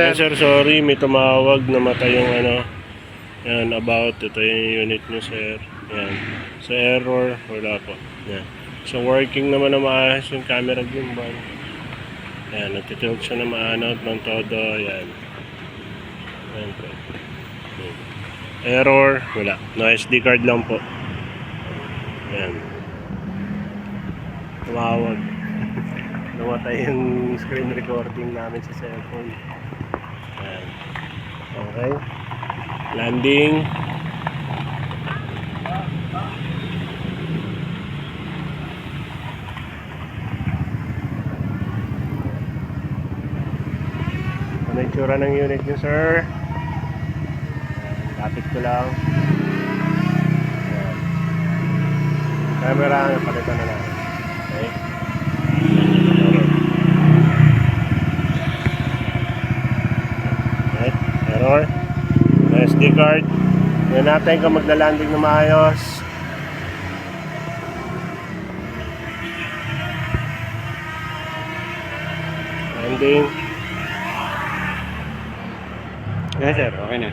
Sir, sorry, may tumawag, namatay yung yan, about, ito yung unit nyo, sir. Yan. So, error, wala po. Yan. So, working naman na maayos yung camera gimbal. Yan, natitilt siya na maanot ng todo. Yan. Yan po. Error, wala. No SD card lang po. Yan. Tumawag. Namatay yung screen recording namin sa cellphone. Yan. Okay. Landing. Ano yung tsura ng unit nyo, sir? Lapit ko lang. Yan. Camera, palitan na lang. Okay. Error. SD card. Ngayon natin kung magla-landing na maayos. Landing. Yes sir, okay na.